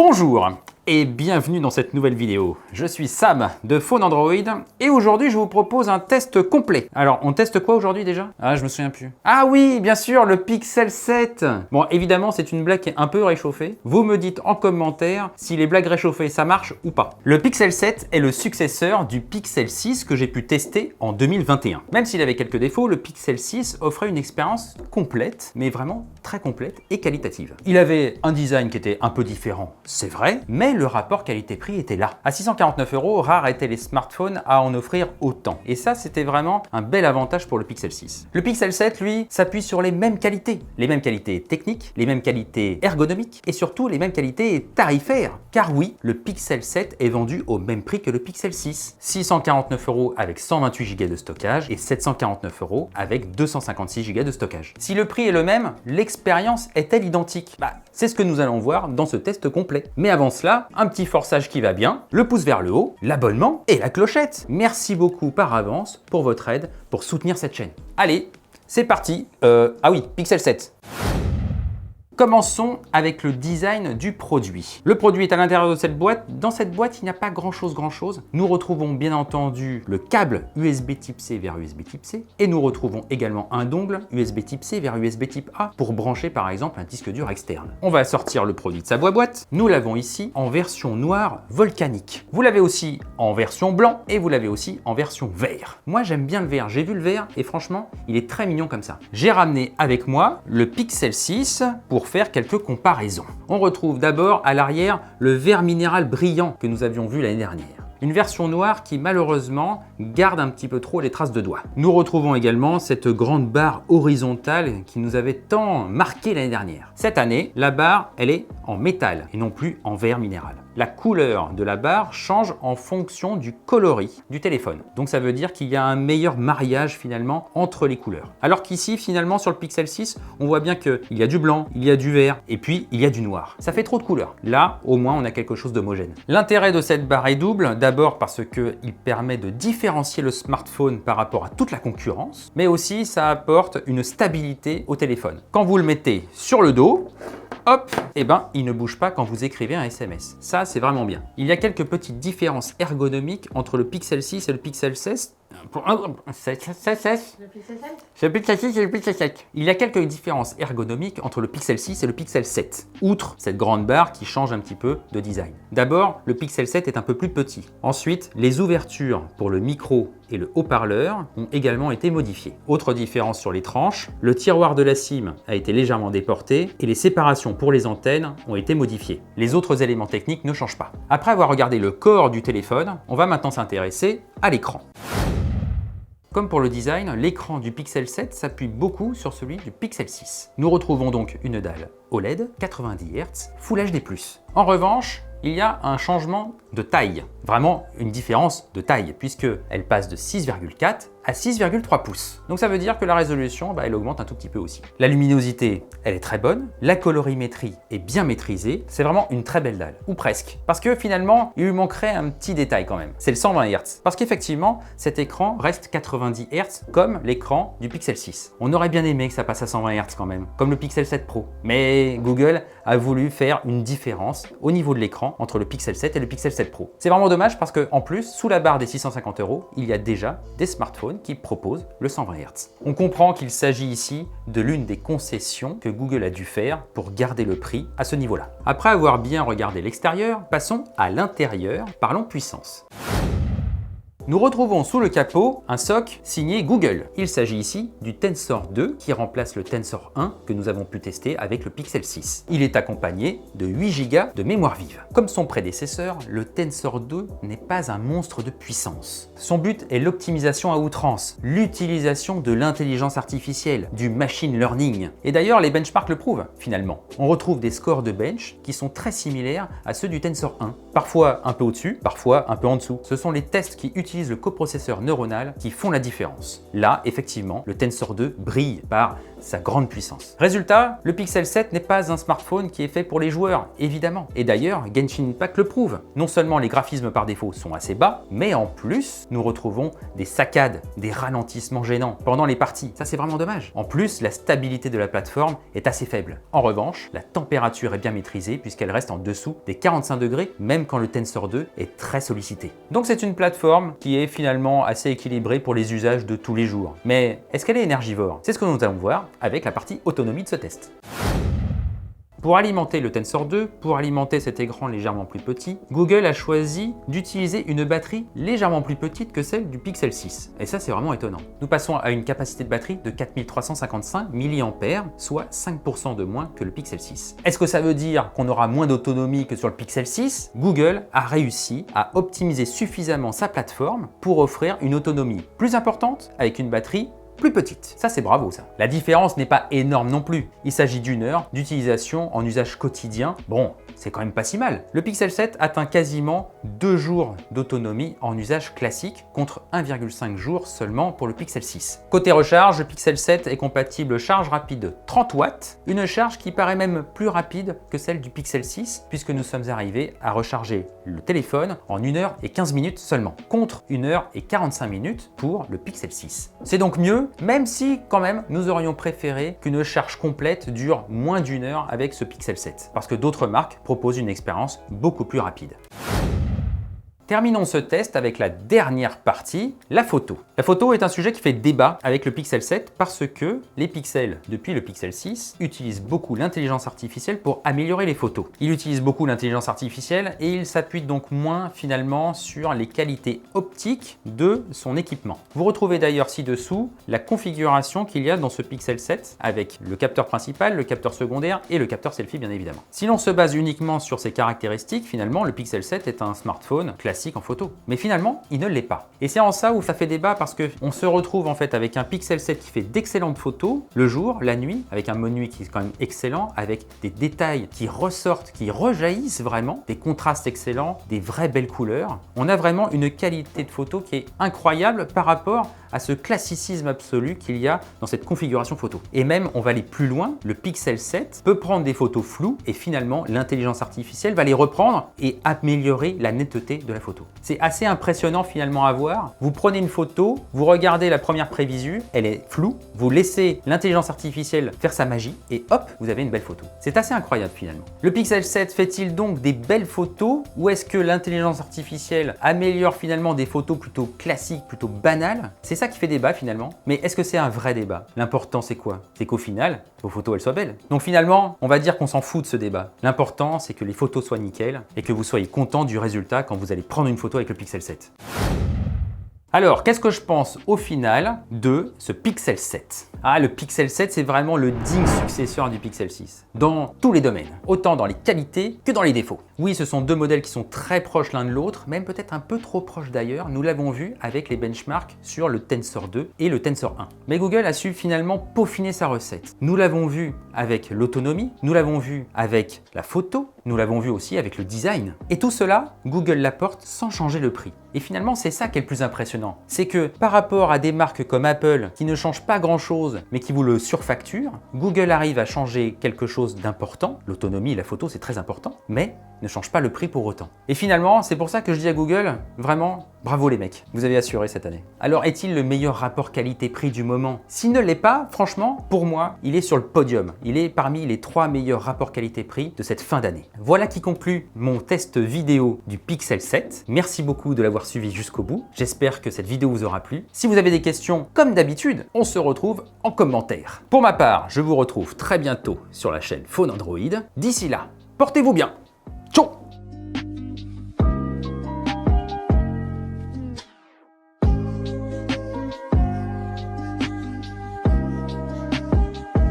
Bonjour et bienvenue dans cette nouvelle vidéo. Je suis Sam de Phone Android et aujourd'hui je vous propose un test complet. Alors on teste quoi aujourd'hui déjà? Ah, je me souviens plus. Ah oui, bien sûr, le Pixel 7. Bon, évidemment c'est une blague qui est un peu réchauffée. Vous me dites en commentaire si les blagues réchauffées ça marche ou pas. Le Pixel 7 est le successeur du Pixel 6 que j'ai pu tester en 2021. Même s'il avait quelques défauts, le Pixel 6 offrait une expérience complète, mais vraiment très complète et qualitative. Il avait un design qui était un peu différent, c'est vrai, mais le rapport qualité-prix était là. À 649 €, rares étaient les smartphones à en offrir autant. Et ça, c'était vraiment un bel avantage pour le Pixel 6. Le Pixel 7, lui, s'appuie sur les mêmes qualités techniques, les mêmes qualités ergonomiques et surtout les mêmes qualités tarifaires. Car oui, le Pixel 7 est vendu au même prix que le Pixel 6. 649 € avec 128 Go de stockage et 749 € avec 256 Go de stockage. Si le prix est le même, l'expérience est-elle identique? C'est ce que nous allons voir dans ce test complet. Mais avant cela, un petit forçage qui va bien, le pouce vers le haut, l'abonnement et la clochette. Merci beaucoup par avance pour votre aide pour soutenir cette chaîne. Allez, c'est parti. Ah oui, Pixel 7. Commençons avec le design du produit. Le produit est à l'intérieur de cette boîte. Dans cette boîte, il n'y a pas grand-chose. Nous retrouvons bien entendu le câble USB type C vers USB type C et nous retrouvons également un dongle USB type C vers USB type A pour brancher par exemple un disque dur externe. On va sortir le produit de sa boîte. Nous l'avons ici en version noire volcanique. Vous l'avez aussi en version blanc et vous l'avez aussi en version vert. Moi, j'aime bien le vert. J'ai vu le vert et franchement, il est très mignon comme ça. J'ai ramené avec moi le Pixel 6 pour faire quelques comparaisons. On retrouve d'abord à l'arrière le vert minéral brillant que nous avions vu l'année dernière. Une version noire qui malheureusement garde un petit peu trop les traces de doigts. Nous retrouvons également cette grande barre horizontale qui nous avait tant marqué l'année dernière. Cette année, la barre, elle est en métal et non plus en verre minéral. La couleur de la barre change en fonction du coloris du téléphone. Donc ça veut dire qu'il y a un meilleur mariage finalement entre les couleurs. Alors qu'ici finalement sur le Pixel 6, on voit bien qu'il y a du blanc, il y a du vert et puis il y a du noir. Ça fait trop de couleurs. Là, au moins on a quelque chose d'homogène. L'intérêt de cette barre est double. D'abord parce qu'il permet de différencier le smartphone par rapport à toute la concurrence, mais aussi ça apporte une stabilité au téléphone. Quand vous le mettez sur le dos, hop, et il ne bouge pas quand vous écrivez un SMS. Ça, c'est vraiment bien. Il y a quelques petites différences ergonomiques entre le Pixel 6 et le Pixel 16. Il y a quelques différences ergonomiques entre le Pixel 6 et le Pixel 7, outre cette grande barre qui change un petit peu de design. D'abord, le Pixel 7 est un peu plus petit. Ensuite, les ouvertures pour le micro et le haut-parleur ont également été modifiées. Autre différence sur les tranches, le tiroir de la SIM a été légèrement déporté et les séparations pour les antennes ont été modifiées. Les autres éléments techniques ne changent pas. Après avoir regardé le corps du téléphone, on va maintenant s'intéresser à l'écran. Comme pour le design, l'écran du Pixel 7 s'appuie beaucoup sur celui du Pixel 6. Nous retrouvons donc une dalle OLED 90 Hz Full HD+. En revanche, il y a un changement de taille, vraiment une différence de taille, puisqu'elle passe de 6,4 à 6,3 pouces. Donc ça veut dire que la résolution, elle augmente un tout petit peu aussi. La luminosité, elle est très bonne, la colorimétrie est bien maîtrisée, c'est vraiment une très belle dalle, ou presque. Parce que finalement, il lui manquerait un petit détail quand même, c'est le 120 Hz. Parce qu'effectivement, cet écran reste 90 Hz comme l'écran du Pixel 6. On aurait bien aimé que ça passe à 120 Hz quand même, comme le Pixel 7 Pro. Mais Google a voulu faire une différence au niveau de l'écran entre le Pixel 7 et le Pixel 7 Pro. C'est vraiment dommage parce qu'en plus, sous la barre des 650 €, il y a déjà des smartphones qui proposent le 120 Hz. On comprend qu'il s'agit ici de l'une des concessions que Google a dû faire pour garder le prix à ce niveau-là. Après avoir bien regardé l'extérieur, passons à l'intérieur, parlons puissance. Nous retrouvons sous le capot un SoC signé Google. Il s'agit ici du Tensor 2 qui remplace le Tensor 1 que nous avons pu tester avec le Pixel 6. Il est accompagné de 8 Go de mémoire vive. Comme son prédécesseur, le Tensor 2 n'est pas un monstre de puissance. Son but est l'optimisation à outrance, l'utilisation de l'intelligence artificielle, du machine learning. Et d'ailleurs, les benchmarks le prouvent finalement. On retrouve des scores de bench qui sont très similaires à ceux du Tensor 1. Parfois un peu au-dessus, parfois un peu en dessous. Ce sont les tests qui utilisent le coprocesseur neuronal qui font la différence. Là, effectivement, le Tensor 2 brille par sa grande puissance. Résultat, le Pixel 7 n'est pas un smartphone qui est fait pour les joueurs, évidemment. Et d'ailleurs, Genshin Impact le prouve. Non seulement les graphismes par défaut sont assez bas, mais en plus, nous retrouvons des saccades, des ralentissements gênants pendant les parties. Ça, c'est vraiment dommage. En plus, la stabilité de la plateforme est assez faible. En revanche, la température est bien maîtrisée puisqu'elle reste en dessous des 45 degrés, même quand le Tensor 2 est très sollicité. Donc c'est une plateforme qui est finalement assez équilibrée pour les usages de tous les jours. Mais est-ce qu'elle est énergivore? C'est ce que nous allons voir avec la partie autonomie de ce test. Pour alimenter le Tensor 2, pour alimenter cet écran légèrement plus petit, Google a choisi d'utiliser une batterie légèrement plus petite que celle du Pixel 6. Et ça, c'est vraiment étonnant. Nous passons à une capacité de batterie de 4355 mAh, soit 5% de moins que le Pixel 6. Est-ce que ça veut dire qu'on aura moins d'autonomie que sur le Pixel 6? Google a réussi à optimiser suffisamment sa plateforme pour offrir une autonomie plus importante avec une batterie plus petite. Ça, c'est bravo, ça. La différence n'est pas énorme non plus. Il s'agit d'une heure d'utilisation en usage quotidien. Bon, c'est quand même pas si mal. Le Pixel 7 atteint quasiment 2 jours d'autonomie en usage classique contre 1,5 jours seulement pour le Pixel 6. Côté recharge, le Pixel 7 est compatible charge rapide 30 watts, une charge qui paraît même plus rapide que celle du Pixel 6 puisque nous sommes arrivés à recharger le téléphone en 1 heure et 15 minutes seulement, contre 1 heure et 45 minutes pour le Pixel 6. C'est donc mieux, même si quand même nous aurions préféré qu'une charge complète dure moins d'1 heure avec ce Pixel 7, parce que d'autres marques proposent une expérience beaucoup plus rapide. Terminons ce test avec la dernière partie, la photo. La photo est un sujet qui fait débat avec le Pixel 7 parce que les pixels, depuis le Pixel 6, utilisent beaucoup l'intelligence artificielle pour améliorer les photos. Il utilise beaucoup l'intelligence artificielle et il s'appuie donc moins finalement sur les qualités optiques de son équipement. Vous retrouvez d'ailleurs ci-dessous la configuration qu'il y a dans ce Pixel 7 avec le capteur principal, le capteur secondaire et le capteur selfie bien évidemment. Si l'on se base uniquement sur ces caractéristiques, finalement le Pixel 7 est un smartphone classique en photo. Mais finalement, il ne l'est pas. Et c'est en ça où ça fait débat parce qu'on se retrouve en fait avec un Pixel 7 qui fait d'excellentes photos le jour, la nuit, avec un mode nuit qui est quand même excellent, avec des détails qui ressortent, qui rejaillissent vraiment, des contrastes excellents, des vraies belles couleurs. On a vraiment une qualité de photo qui est incroyable par rapport à ce classicisme absolu qu'il y a dans cette configuration photo. Et même, on va aller plus loin, le Pixel 7 peut prendre des photos floues et finalement, l'intelligence artificielle va les reprendre et améliorer la netteté de la photo. C'est assez impressionnant finalement à voir. Vous prenez une photo, vous regardez la première prévisu, elle est floue, vous laissez l'intelligence artificielle faire sa magie et hop, vous avez une belle photo. C'est assez incroyable finalement. Le Pixel 7 fait-il donc des belles photos ou est-ce que l'intelligence artificielle améliore finalement des photos plutôt classiques, plutôt banales? C'est ça qui fait débat finalement. Mais est-ce que c'est un vrai débat? L'important c'est quoi? C'est qu'au final, vos photos elles soient belles. Donc finalement, on va dire qu'on s'en fout de ce débat. L'important c'est que les photos soient nickel et que vous soyez content du résultat quand vous allez prendre une photo avec le Pixel 7. Alors, qu'est-ce que je pense au final de ce Pixel 7? Ah, le Pixel 7, c'est vraiment le digne successeur du Pixel 6, dans tous les domaines, autant dans les qualités que dans les défauts. Oui, ce sont deux modèles qui sont très proches l'un de l'autre, même peut-être un peu trop proches d'ailleurs, nous l'avons vu avec les benchmarks sur le Tensor 2 et le Tensor 1. Mais Google a su finalement peaufiner sa recette. Nous l'avons vu avec l'autonomie, nous l'avons vu avec la photo, nous l'avons vu aussi avec le design. Et tout cela, Google l'apporte sans changer le prix. Et finalement, c'est ça qui est le plus impressionnant. C'est que par rapport à des marques comme Apple qui ne changent pas grand-chose, mais qui vous le surfacturent, Google arrive à changer quelque chose d'important. L'autonomie et la photo, c'est très important, mais ne change pas le prix pour autant. Et finalement, c'est pour ça que je dis à Google, vraiment, bravo les mecs, vous avez assuré cette année. Alors, est-il le meilleur rapport qualité-prix du moment? S'il ne l'est pas, franchement, pour moi, il est sur le podium. Il est parmi les 3 meilleurs rapports qualité-prix de cette fin d'année. Voilà qui conclut mon test vidéo du Pixel 7. Merci beaucoup de l'avoir suivi jusqu'au bout. J'espère que cette vidéo vous aura plu. Si vous avez des questions, comme d'habitude, on se retrouve en commentaire. Pour ma part, je vous retrouve très bientôt sur la chaîne Phone Android. D'ici là, portez-vous bien. Ciao!